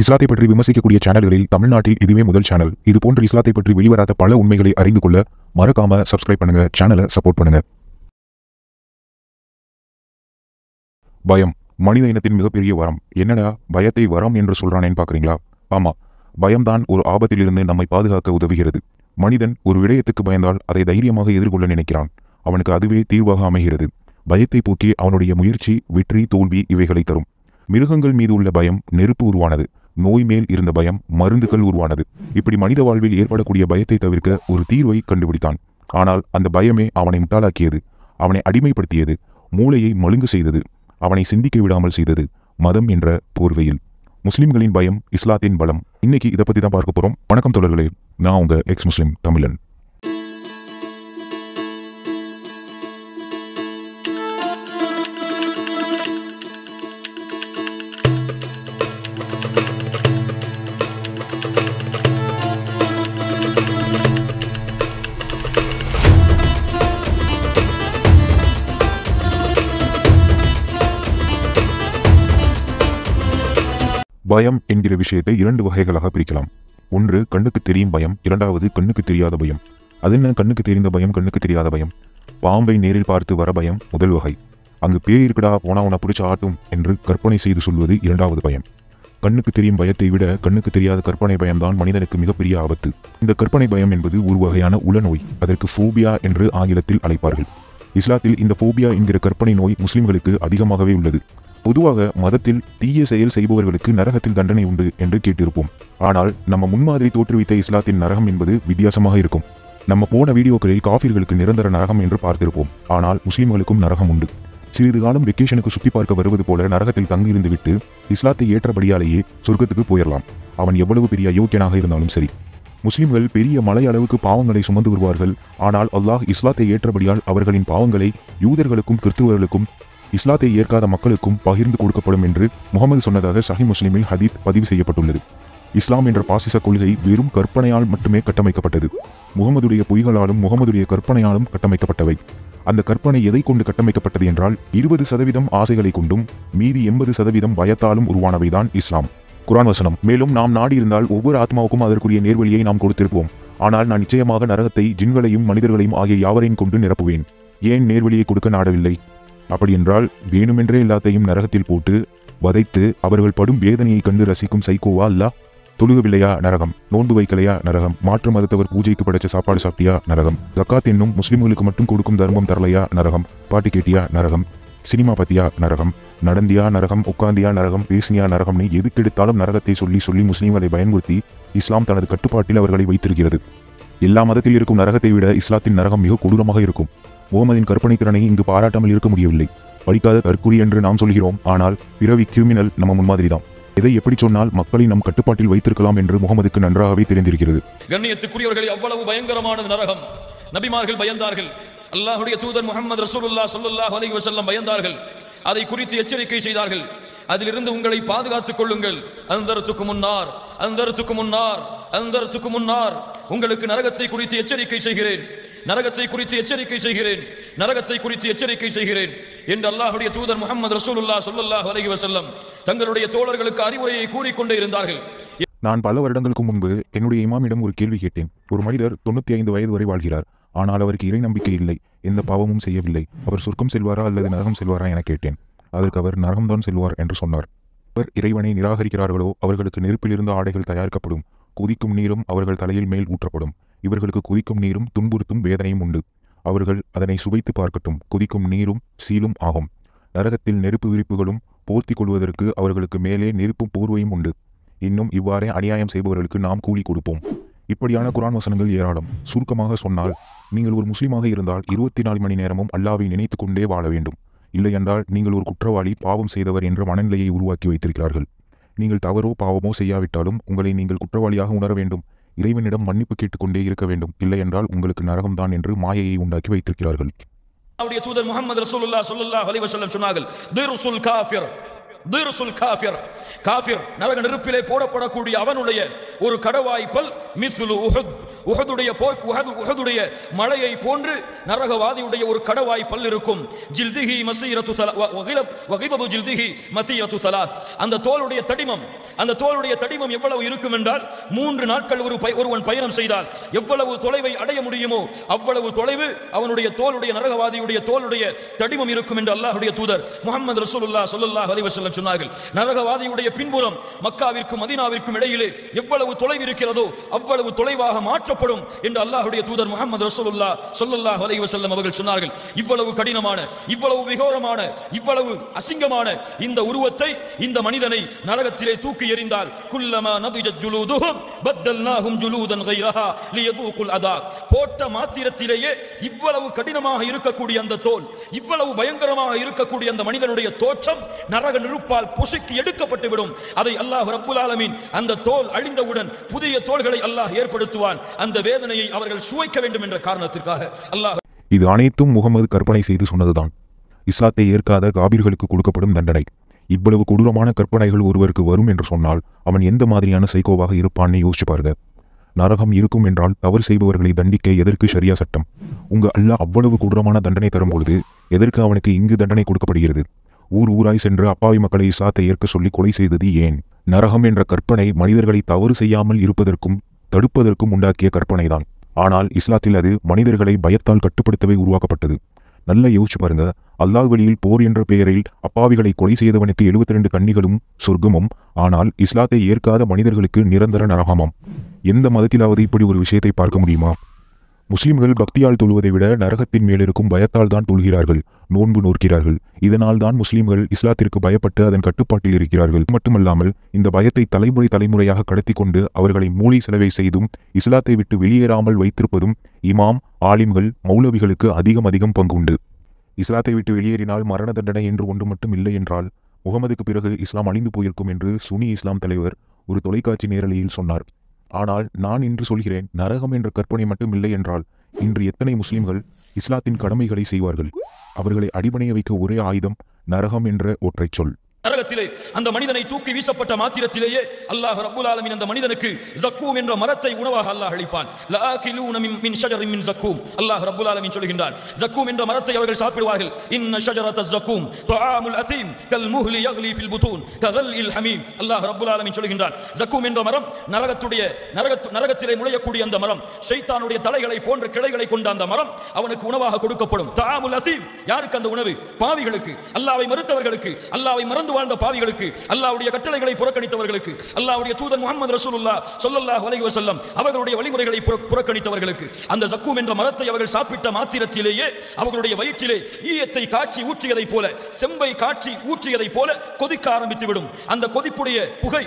இஸ்லாத்தை பற்றி விமர்சிக்கக்கூடிய சேனல்களில் தமிழ்நாட்டில் இதுவே முதல் சேனல். இது போன்ற இஸ்லாத்தை பற்றி வெளிவராத பல உண்மைகளை அறிந்து கொள்ள மறக்காம சப்ஸ்கிரைப் பண்ணுங்க, சேனலை சப்போர்ட் பண்ணுங்க. பயம் மனித இனத்தின் மிகப்பெரிய வரம். என்னடா பயத்தை வரம் என்று சொல்றானேன்னு பாக்குறீங்களா? ஆமா, பயம்தான் ஒரு ஆபத்திலிருந்து நம்மை பாதுகாக்க உதவுகிறது. மனிதன் ஒரு விடயத்துக்கு பயந்தால் அதை தைரியமாக எதிர்கொள்ள நினைக்கிறான். அவனுக்கு அதுவே தீர்வாக அமைகிறது. பயத்தை போக்கி அவனுடைய முயற்சி வெற்றி தோல்வி இவைகளை தரும். மிருகங்கள் மீது உள்ள பயம் நெருப்பு உருவானது. நோய் மேல் இருந்த பயம் மருந்துகள் உருவானது. இப்படி மனித வாழ்வில் ஏற்படக்கூடிய பயத்தை தவிர்க்க ஒரு தீர்வை கண்டுபிடித்தான். ஆனால் அந்த பயமே அவனை முட்டாளாக்கியது, அவனை அடிமைப்படுத்தியது, மூளையை மழுங்கு செய்தது, அவனை சிந்திக்க விடாமல் செய்தது. மதம் என்ற போர்வையில் முஸ்லிம்களின் பயம் இஸ்லாத்தின் பலம். இன்னைக்கு இதை பத்தி தான் பார்க்க போறோம். வணக்கம் தொடர்களே, நான் உங்க எக்ஸ் முஸ்லிம் தமிழன். பயம் என்கிற விஷயத்தை இரண்டு வகைகளாக பிரிக்கலாம். ஒன்று கண்ணுக்கு தெரியும் பயம், இரண்டாவது கண்ணுக்கு தெரியாத பயம். அது என்ன கண்ணுக்கு தெரிந்த பயம், கண்ணுக்கு தெரியாத பயம்? பாம்பை நேரில் பார்த்து வர பயம் முதல் வகை. அங்கு பேய் இருக்குடா, போனா உன்னை பிடிச்ச ஆட்டும் என்று கற்பனை செய்து சொல்வது இரண்டாவது பயம். கண்ணுக்கு தெரியும் பயத்தை விட கண்ணுக்கு தெரியாத கற்பனை பயம்தான் மனிதனுக்கு மிகப்பெரிய ஆபத்து. இந்த கற்பனை பயம் என்பது ஒரு வகையான உளநோய். அதற்கு ஃபோபியா என்று ஆங்கிலத்தில் அழைப்பார்கள். இஸ்லாத்தில் இந்த ஃபோபியா என்கிற கற்பனை நோய் முஸ்லிம்களுக்கு அதிகமாகவே உள்ளது. பொதுவாக மதத்தில் தீய செயல் செய்பவர்களுக்கு நரகத்தில் தண்டனை உண்டு என்று கேட்டிருப்போம். ஆனால் நம்ம முன்மாதிரி தோற்றுவித்த இஸ்லாத்தின் நரகம் என்பது வித்தியாசமாக இருக்கும். நம்ம போன வீடியோக்களில் காஃபிர்களுக்கு நிரந்தர நரகம் என்று பார்த்திருப்போம். ஆனால் முஸ்லிம்களுக்கும் நரகம் உண்டு. சிறிது காலம் வெக்கேஷனுக்கு சுற்றி பார்க்க வருவது போல நரகத்தில் தங்கியிருந்து விட்டு இஸ்லாத்தை ஏற்றபடியாலேயே சொர்க்கத்துக்கு போயிடலாம், அவன் எவ்வளவு பெரிய அயோக்கியனாக இருந்தாலும் சரி. முஸ்லிம்கள் பெரிய மலை அளவுக்கு பாவங்களை சுமந்து வருவார்கள். ஆனால் அல்லாஹ் இஸ்லாத்தை ஏற்றபடியால் அவர்களின் பாவங்களை யூதர்களுக்கும் கிறிஸ்துவர்களுக்கும் இஸ்லாத்தை ஏற்காத மக்களுக்கும் பகிர்ந்து கொடுக்கப்படும் என்று முகமது சொன்னதாக சஹீஹ் முஸ்லிமில் ஹதீத் பதிவு செய்யப்பட்டுள்ளது. இஸ்லாம் என்ற பாசிச கொள்கை வெறும் கற்பனையால் மட்டுமே கட்டமைக்கப்பட்டது. முகமதுடைய பொய்களாலும் முகமதுடைய கற்பனையாலும் கட்டமைக்கப்பட்டவை. அந்த கற்பனை எதை கொண்டு கட்டமைக்கப்பட்டது என்றால் 20% ஆசைகளை கொண்டும் மீதி 80% பயத்தாலும் உருவானவைதான் இஸ்லாம். குர்ஆன் வசனம். மேலும் நாம் நாடியிருந்தால் ஒவ்வொரு ஆத்மாவுக்கும் அதற்குரிய நேர்வழியை நாம் கொடுத்திருப்போம். ஆனால் நான் நிச்சயமாக நரகத்தை ஜின்களையும் மனிதர்களையும் ஆகிய யாவரையும் கொண்டு நிரப்புவேன். ஏன் நேர்வழியை கொடுக்க நாடவில்லை? அப்படி என்றால் வேணுமென்றே எல்லாத்தையும் நரகத்தில் போட்டு வதைத்து அவர்கள் படும் வேதனையை கண்டு ரசிக்கும் சைக்கோவா அல்லா? தொழுகவில்லையா நரகம், நோன்பு வைக்கலையா நரகம், மாற்று மதத்தவர் பூஜைக்கு படைச்ச சாப்பாடு சாப்பிட்டியா நரகம், ஜக்காத் என்னும் முஸ்லிம்களுக்கு மட்டும் கொடுக்கும் தர்மம் தரலையா நரகம், பாட்டு கேட்டியா நரகம், சினிமா பத்தியா நரகம், நடந்தியா நரகம், உட்காந்தியா நரகம், பேசினியா நரகம்னு எதுக்கெடுத்தாலும் நரகத்தை சொல்லி சொல்லி முஸ்லிம்களை பயன்படுத்தி இஸ்லாம் தனது கட்டுப்பாட்டில் அவர்களை வைத்திருக்கிறது. எல்லா மதத்தில் இருக்கும் நரகத்தை விட இஸ்லாத்தின் நரகம் மிக கொடூரமாக இருக்கும். முகமதின் கற்பனை திறனை இங்கு பாராட்டாமல் இருக்க முடியவில்லை. படிக்காத தற்குறி என்று நாம் சொல்கிறோம், ஆனால் பிறவி கிரிமினல் நம்ம முன்மாதிரி தான். எதை எப்படி சொன்னால் மக்களை நம் கட்டுப்பாட்டில் வைத்திருக்கலாம் என்று முகமதுக்கு நன்றாகவே தெரிந்திருக்கிறது. கண்ணியத்துக்குரியவர்கள், அவ்வளவு பயங்கரமானது நரகம். நபிமார்கள் பயந்தார்கள், அல்லாஹ்வுடைய தூதர் முஹம்மது ரசூலுல்லாஹ் ஸல்லல்லாஹு அலைஹி வஸல்லம் பயந்தார்கள். அதை குறித்து எச்சரிக்கை செய்தார்கள். அதிலிருந்து உங்களை பாதுகாத்துக் கொள்ளுங்கள். அந்தரத்துக்கு முன்னார், அந்தரத்துக்கு முன்னார், அந்தரத்துக்கு முன்னார். உங்களுக்கு நரகத்தை குறித்து எச்சரிக்கை செய்கிறேன், நரகத்தை குறித்து எச்சரிக்கை செய்கிறேன், நரகத்தை குறித்து எச்சரிக்கை செய்கிறேன் என்று அல்லாஹ்வுடைய தூதர் முஹம்மது ரசூலுல்லாஹ் ஸல்லல்லாஹு அலைஹி வஸல்லம் தங்களுடைய தோழர்களுக்கு அறிவுரையை கூறிக்கொண்டே இருந்தார்கள். நான் பல வருடங்களுக்கு முன்பு என்னுடைய இமாமிடம் ஒரு கேள்வி கேட்டேன். ஒரு மனிதர் 95 வயது வரை வாழ்கிறார். ஆனால் அவருக்கு இறை நம்பிக்கை இல்லை, எந்த பாவமும் செய்யவில்லை. அவர் சொர்க்கம் செல்வாரா அல்லது நரகம் செல்வாரா என கேட்டேன். அதற்கு அவர் நரகம்தான் செல்வார் என்று சொன்னார். அவர் இறைவனை நிராகரிக்கிறார்களோ அவர்களுக்கு நெருப்பிலிருந்து ஆடைகள் தயாரிக்கப்படும், கொதிக்கும் நீரும் அவர்கள் தலையில் மேல் ஊற்றப்படும். இவர்களுக்கு கொதிக்கும் நீரும் துன்புறுத்தும் வேதனையும் உண்டு. அவர்கள் அதனை சுவைத்து பார்க்கட்டும். கொதிக்கும் நீரும் சீலும் ஆகும். நரகத்தில் நெருப்பு விரிப்புகளும் போர்த்தி கொள்வதற்கு அவர்களுக்கு மேலே நெருப்பும் போர்வையும் உண்டு. இன்னும் இவ்வாறே அநியாயம் செய்பவர்களுக்கு நாம் கூலி கொடுப்போம். இப்படியான குர்ஆன் வசனங்கள் ஏராளம். சுருக்கமாக சொன்னால், நீங்கள் ஒரு முஸ்லிமாக இருந்தால் 24 மணி நேரமும் அல்லாஹ்வை நினைத்து கொண்டே வாழ வேண்டும். இல்லை என்றால் நீங்கள் ஒரு குற்றவாளி, பாவம் செய்தவர் என்ற மனநிலையை உருவாக்கி வைத்திருக்கிறார்கள். நீங்கள் தவறோ பாவமோ செய்யாவிட்டாலும் உங்களை நீங்கள் குற்றவாளியாக உணர வேண்டும். இறைவனிடம் மன்னிப்பு கேட்டுக்கொண்டே இருக்க வேண்டும். இல்லை என்றால் உங்களுக்கு நரகம்தான் என்று மாயையை உண்டாக்கி வைத்திருக்கிறார்கள். அவருடைய தூதர் முஹம்மது ரசூலுல்லாஹ் ஸல்லல்லாஹு அலைஹி வஸல்லம் சொன்னார்கள், திர்சுல் காஃபிர், தீர்சுல் காஃபிர், காஃபிர் நரக நெருப்பிலே போடப்படக்கூடிய அவனுடைய ஒரு கடவாய்ப்பல் மிஸ்லு உஹத், உஹதுடைய மலையை போன்று நரகவாதியுடைய ஒரு கடவாய்ப்பல் இருக்கும். ஜில்திஹி மஸீரத்து வகிபது ஜில்திஹி மஸீரத்து தலாஸ். அந்த தோளுடைய தடிமம் எவ்வளவு இருக்கும் என்றால் 3 நாட்கள் ஒருவன் பயணம் செய்தால் எவ்வளவு தொலைவை அடைய முடியுமோ அவ்வளவு தொலைவு அவனுடைய தோளுடைய நரகவாதியுடைய தோளுடைய தடிமம் இருக்கும் என்று அல்லாஹ்வுடைய தூதர் முஹம்மது ரசூலுல்லாஹ் ஸல்லல்லாஹு அலைஹி வஸல்லம் சொன்னார்கள். நரகவாதியுடைய பின்புறம் மக்காவிற்கும் மதீனாவிற்கும் இடையிலே எவ்வளவு தொலைவு இருக்கிறதோ அவ்வளவு தொலைவாக மாற்றப்படும் என்று அல்லாஹ்வுடைய தூதர் முஹம்மது ரசூலுல்லாஹ் ஸல்லல்லாஹு அலைஹி வஸல்லம் அவர்கள் சொன்னார்கள். இவ்வளவு கடினமான, இவ்வளவு விகோரமான, இவ்வளவு அசிங்கமான இந்த உருவத்தை, இந்த மனிதனை நரகத்திலே தூக்கி எறிந்தால் குல்லமா நதிஜத் ஜுலூதுஹும் பத்தல்நாஹும் ஜுலூதன் கைரஹா லியதூகுல் அதாப். போட்ட மாத்திரத்திலேயே இவ்வளவு கடினமாக இருக்கக்கூடிய அந்த தோல், இவ்வளவு பயங்கரமாக இருக்கக்கூடிய அந்த மனிதனுடைய தோற்றம் நரக நெருப்பால் பொசுக்கி எடுக்கப்பட்டு விடும். அதை அல்லாஹ் ரப்புல் ஆலமீன் அந்த தோல் அழிந்தவுடன் புதிய தோள்களை அல்லாஹ் ஏற்படுத்துவான். அந்த வேதனையை அவர்கள் சுவைக்க வேண்டும் என்ற காரணத்திற்காக அல்லாஹ். இது அனைத்தும் முகமது கற்பனை செய்து சொன்னதுதான். இஸ்லாத்தை ஏற்காத காபீர்களுக்கு கொடுக்கப்படும் தண்டனை. இவ்வளவு கொடூரமான கற்பனைகள் ஒருவருக்கு வரும் என்று சொன்னால் அவன் எந்த மாதிரியான சைக்கோவாக இருப்பான்னு யோசிச்சு பாருங்க. நரகம் இருக்கும் என்றால் தவறு செய்பவர்களை தண்டிக்க எதற்கு ஷரியா சட்டம்? உங்க அல்லாஹ் அவ்வளவு கொடூரமான தண்டனை தரும் பொழுது எதற்கு அவனுக்கு இங்கு தண்டனை கொடுக்கப்படுகிறது? ஊராய் சென்று அப்பாவி மக்களை இஸ்லாத்தை ஏற்க சொல்லி கொலை செய்தது ஏன்? நரகம் என்ற கற்பனை மனிதர்களை தவறு செய்யாமல் இருப்பதற்கும் தடுப்பதற்கும் உண்டாக்கிய கற்பனைதான். ஆனால் இஸ்லாத்தில் அது மனிதர்களை பயத்தால் கட்டுப்படுத்தவே உருவாக்கப்பட்டது. நல்லா யோசிச்சு பாருங்க. அல்லாஹ் வழியில் போர் என்ற பெயரில் அப்பாவிகளை கொலை செய்தவனுக்கு 72 கன்னிகளும் சொர்க்கமும், ஆனால் இஸ்லாத்தை ஏற்காத மனிதர்களுக்கு நிரந்தர நரகமாம். எந்த மதத்திலாவது இப்படி ஒரு விஷயத்தை பார்க்க முடியுமா? முஸ்லிம்கள் பக்தியால் தொழுவதை விட நரகத்தின் மேலிருக்கும் பயத்தால் தான் தொழுகிறார்கள், நோன்பு நோக்கிறார்கள். இதனால் தான் முஸ்லிம்கள் இஸ்லாத்திற்கு பயப்பட்டு அதன் கட்டுப்பாட்டில் இருக்கிறார்கள். மட்டுமல்லாமல் இந்த பயத்தை தலைமுறையாக கடத்தி கொண்டு அவர்களை மூளை செலவை செய்தும் இஸ்லாத்தை விட்டு வெளியேறாமல் வைத்திருப்பதும் இமாம், ஆலிம்கள், மௌலவிகளுக்கு அதிகம் பங்குண்டு. இஸ்லாத்தை விட்டு வெளியேறினால் மரண தண்டனை என்று ஒன்று மட்டும் இல்லை என்றால் முகமதுக்கு பிறகு இஸ்லாம் அழிந்து போயிருக்கும் என்று சுனி இஸ்லாம் தலைவர் ஒரு தொலைக்காட்சி நேரலையில் சொன்னார். ஆனால் நான் இன்று சொல்கிறேன், நரகம் என்ற கற்பனை மட்டும் இல்லை என்றால் இன்று எத்தனை முஸ்லிம்கள் இஸ்லாத்தின் கடமைகளை செய்வார்கள்? அவர்களை அடிபணிய வைக்க ஒரே ஆயுதம் நரகம் என்ற ஒற்றைச் சொல். நரகத்திலே அந்த மனிதனை தூக்கி வீசப்பட்ட மாத்திரத்திலேயே அல்லாஹ் ரப்புல் ஆலமீன் அந்த மனிதனுக்கு ஜக்கூம் என்ற மரத்தை உணவாக அல்லாஹ் அளிப்பான். லஆகிலூன மின் ஷஜரின் மின் ஜக்கூம். அல்லாஹ் ரப்புல் ஆலமீன் சொல்கிறான், ஜக்கூம் என்ற மரத்தை அவர்கள் சாப்பிடுவார்கள். இன்ன ஷஜரத ஜக்கூம் துஆமுல் அதீம் கல் முஹ்லி யக்லி ஃபில் புதூன் ககல்இல் ஹமீம். அல்லாஹ் ரப்புல் ஆலமீன் சொல்கிறான், ஜக்கூம் என்ற மரம் நரகத்திலே முளையக்கூடிய அந்த மரம், ஷைத்தானுடைய தலைகளை போன்ற கிளைகளை கொண்ட அந்த மரம் அவனுக்கு உணவாக கொடுக்கப்படும். துஆமுல் அதீம். யாருக்கு அந்த உணவு? பாவிகளுக்கு, அல்லாஹ்வை மறுத்தவர்களுக்கு, அல்லாஹ்வை மறந்து வாழ்ந்த பாவிகளுக்கு, அல்லாஹ்வுடைய கட்டளைகளை புறக்கணித்தவர்களுக்கு, அல்லாஹ்வுடைய தூதர் முஹம்மது ரசூலுல்லாஹ் ஸல்லல்லாஹு அலைஹி வஸல்லம் அவர்களுடைய வழிமுறைகளை புறக்கணித்தவர்களுக்கு அந்த ஜக்கூம் என்ற மரத்தை அவர்கள் சாப்பிட்ட மாத்திரத்திலேயே அவர்களுடைய வயிற்றிலே ஈயத்தை காட்சி ஊற்றியதை போல, செம்பை காட்சி ஊற்றியதை போல கொதிக்க ஆரம்பித்து விடும். அந்த கொதிப்புடைய புகை,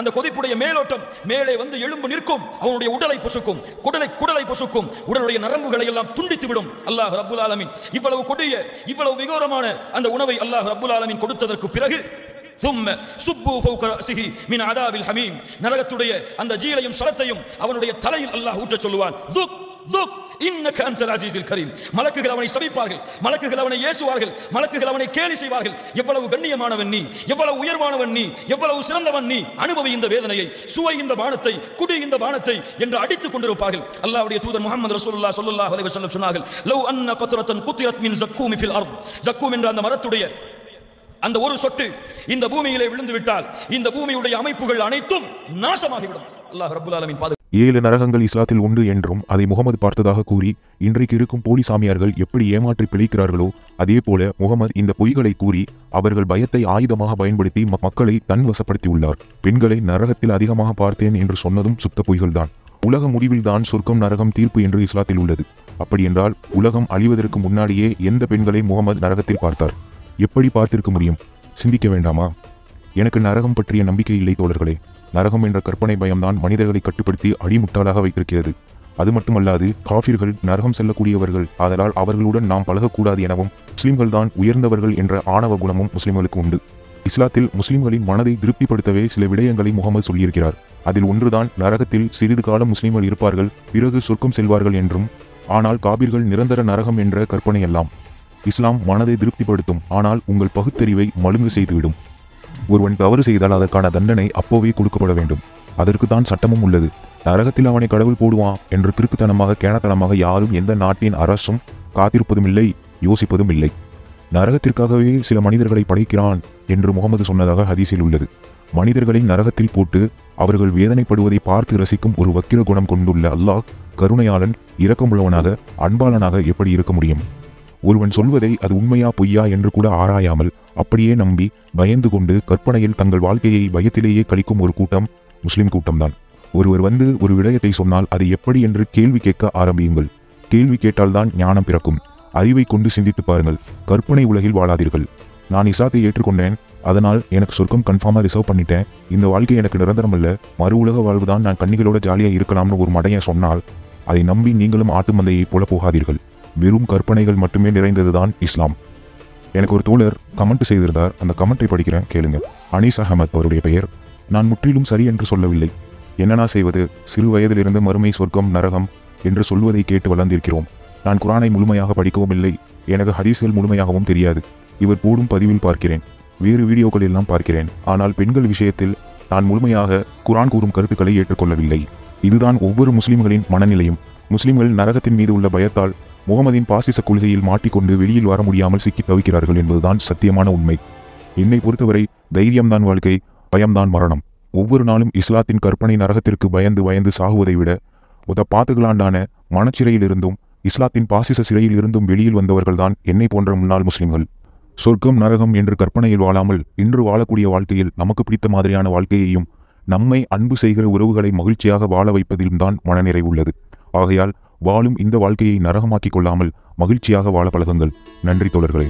அந்த கொதிப்புடைய மேலோட்டம் மேலே வந்து எழும்பு நிற்கும். அவனுடைய உடலை பொசுக்கும், குடலை பொசுக்கும், உடலுடைய நரம்புகளை எல்லாம் துண்டித்து விடும். அல்லாஹ் ரப்புல் ஆலமீன் இவ்வளவு கொடிய, இவ்வளவு விகோரமான அந்த உணவை அல்லாஹ் ரப்புல் ஆலமீன் கொடுத்ததற்கு பிறகு ثم صبوا فوق رأسه من عذاب الحميم. நரகத்துடைய அந்த ஜீலையும் சலத்தையும் அவனுடைய தலையில் அல்லாஹ் ஊற்றச் சொல்லுவான். துக் இன்னக அன்தல் அஸீஸுல் கரீம். மலக்குகள் அவனை சபிப்பார்கள், மலக்குகள் அவனை ஏசுவார்கள், மலக்குகள் அவனை கேலி செய்வார்கள். எவ்வளவு கண்ணியமானவன் நீ, எவ்வளவு உயர்வானவன் நீ, எவ்வளவு சிறந்தவன் நீ, அனுபவி இந்த வேதனையை, சுவை இந்த பானத்தை, குடி இந்த பானத்தை என்று அடித்துக் கொண்டிருப்பார்கள். அல்லாஹ்வுடைய தூதர் முஹம்மது ரசூலுல்லாஹ் ஸல்லல்லாஹு அலைஹி வஸல்லம் சொன்னார்கள், லவ் அன்ன கத்ரத்தன் குத்திரத் மின் ஜக்கூமி ஃபில் அர்த். ஜக்கூம் என்ற அந்த மரத்துடைய அந்த ஒரு சொட்டு இந்த பூமியிலே விழுந்து விட்டால் இந்த பூமியுடைய அமைப்புகள் அனைத்தும் நாசமாகிவிடும். அல்லாஹ் ரப்புல் ஆலமீன் 7 நரகங்கள் இஸ்லாத்தில் உண்டு என்றும் அதை முகமது பார்த்ததாக கூறி இன்றைக்கு இருக்கும் போலி சாமியார்கள் எப்படி ஏமாற்றி பிழைக்கிறார்களோ அதே போல முகமது இந்த பொய்களை கூறி அவர்கள் பயத்தை ஆயுதமாக பயன்படுத்தி மக்களை தன் வசப்படுத்தியுள்ளார். பெண்களை நரகத்தில் அதிகமாக பார்த்தேன் என்று சொன்னதும் சுத்த பொய்கள்தான். உலக முடிவில்தான் சொர்க்கம் நரகம் தீர்ப்பு என்று இஸ்லாத்தில் உள்ளது. அப்படி என்றால் உலகம் அழிவதற்கு முன்னாடியே எந்த பெண்களை முகமது நரகத்தில் பார்த்தார்? எப்படி பார்த்திருக்க முடியும்? சிந்திக்க வேண்டாமா? எனக்கு நரகம் பற்றிய நம்பிக்கை இல்லை தோழர்களே. நரகம் என்ற கற்பனை பயம்தான் மனிதர்களை கட்டுப்படுத்தி அடிமுட்டாளாக வைத்திருக்கிறது. அது மட்டுமல்லாது காஃபிர்கள் நரகம் செல்லக்கூடியவர்கள், ஆதலால் அவர்களுடன் நாம் பழகக்கூடாது எனவும் முஸ்லிம்கள் தான் உயர்ந்தவர்கள் என்ற ஆணவ குணமும் முஸ்லிம்களுக்கு உண்டு. இஸ்லாத்தில் முஸ்லிம்களின் மனதை திருப்திப்படுத்தவே சில விடயங்களை முகமது சொல்லியிருக்கிறார். அதில் ஒன்றுதான் நரகத்தில் சிறிது காலம் முஸ்லிம்கள் இருப்பார்கள், பிறகு சொர்க்கம் செல்வார்கள் என்றும். ஆனால் காபிர்கள் நிரந்தர நரகம் என்ற கற்பனை எல்லாம் இஸ்லாம் மனதை திருப்திப்படுத்தும், ஆனால் உங்கள் பகுத்தறிவை மழுங்கு செய்துவிடும். ஒருவன் தவறு செய்தால் அதற்கான தண்டனை அப்போவே கொடுக்கப்பட வேண்டும். அதற்கு தான் சட்டமும் உள்ளது. நரகத்தில் அவனை கடவுள் போடுவான் என்று திருக்குத்தனமாக கேணத்தனமாக யாரும் எந்த நாட்டின் அரசும் காத்திருப்பதும் இல்லை, யோசிப்பதும் இல்லை. நரகத்திற்காகவே சில மனிதர்களை படைக்கிறான் என்று முகமது சொன்னதாக ஹதீஸில் உள்ளது. மனிதர்களை நரகத்தில் போட்டு அவர்கள் வேதனைப்படுவதை பார்த்து ரசிக்கும் ஒரு வக்கிர குணம் கொண்டுள்ள அல்லாஹ் கருணையாளன், இரக்கமுள்ளவனாக, அன்பாளனாக எப்படி இருக்க முடியும்? ஒருவன் சொல்வதை அது உண்மையா பொய்யா என்று கூட ஆராயாமல் அப்படியே நம்பி பயந்து கொண்டு கற்பனையில் தங்கள் வாழ்க்கையை பயத்திலேயே கழிக்கும் ஒரு கூட்டம் முஸ்லிம் கூட்டம்தான். ஒருவர் வந்து ஒரு விடயத்தை சொன்னால் அது எப்படி என்று கேள்வி கேட்க ஆரம்பியுங்கள். கேள்வி கேட்டால்தான் ஞானம் பிறக்கும். அறிவை கொண்டு சிந்தித்து பாருங்கள். கற்பனை உலகில் வாழாதீர்கள். நான் இஸ்லாத்தை ஏற்றுக்கொண்டேன், அதனால் எனக்கு சொர்க்கம் கன்ஃபார்மாக ரிசர்வ் பண்ணிட்டேன், இந்த வாழ்க்கை எனக்கு நிரந்தரம் அல்ல, மறு உலக வாழ்வு தான், நான் கன்னிகளோட ஜாலியாக இருக்கலாம்னு ஒரு மடையன் சொன்னால் அதை நம்பி நீங்களும் ஆட்டு மந்தையைப் போல போகாதீர்கள். வெறும் கற்பனைகள் மட்டுமே நிறைந்ததுதான் இஸ்லாம். எனக்கு ஒரு தோழர் கமெண்ட் செய்திருந்தார். அந்த கமெண்ட்டை படிக்கிறேன், கேளுங்க. அனீஸ் அகமத் அவருடைய பெயர். நான் முற்றிலும் சரி என்று சொல்லவில்லை. என்னன்னா செய்வது? சிறு வயதிலிருந்து மறுமை, சொர்க்கம், நரகம் என்று சொல்வதை கேட்டு வளர்ந்திருக்கிறோம். நான் குரானை முழுமையாக படிக்கவும் இல்லை, எனக்கு ஹதீஸ்கள் முழுமையாகவும் தெரியாது. இவர் போடும் பதிவில் பார்க்கிறேன், வேறு வீடியோக்கள் எல்லாம் பார்க்கிறேன். ஆனால் பெண்கள் விஷயத்தில் நான் முழுமையாக குரான் கூறும் கருத்துக்களை ஏற்றுக்கொள்ளவில்லை. இதுதான் ஒவ்வொரு முஸ்லிம்களின் மனநிலையும். முஸ்லிம்கள் நரகத்தின் மீது உள்ள பயத்தால் முகமதின் பாசிச கொள்கையில் மாட்டிக்கொண்டு வெளியில் வர முடியாமல் சிக்கி தவிக்கிறார்கள் என்பதுதான் சத்தியமான உண்மை. என்னை பொறுத்தவரை தைரியம்தான் வாழ்க்கை, பயம்தான் மரணம். ஒவ்வொரு நாளும் இஸ்லாத்தின் கற்பனை நரகத்திற்கு பயந்து பயந்து சாகுவதை விட பாத்துகளாண்டான மனச்சிறையிலிருந்தும் இஸ்லாத்தின் பாசிச சிறையில் இருந்தும் வெளியில் வந்தவர்கள்தான் என்னை போன்ற முன்னாள் முஸ்லிம்கள். சொர்க்கம் நரகம் என்று கற்பனையில் வாழாமல் இன்று வாழக்கூடிய வாழ்க்கையில் நமக்கு பிடித்த மாதிரியான வாழ்க்கையையும் நம்மை அன்பு செய்கிற உறவுகளை மகிழ்ச்சியாக வாழ வைப்பதிலும் தான் மனநிறைவு உள்ளது. ஆகையால் வாழும் இந்த வாழ்க்கையை நரகமாக்கிக் கொள்ளாமல் மகிழ்ச்சியாக வாழ பழகுங்கள். நன்றி தோழர்களே.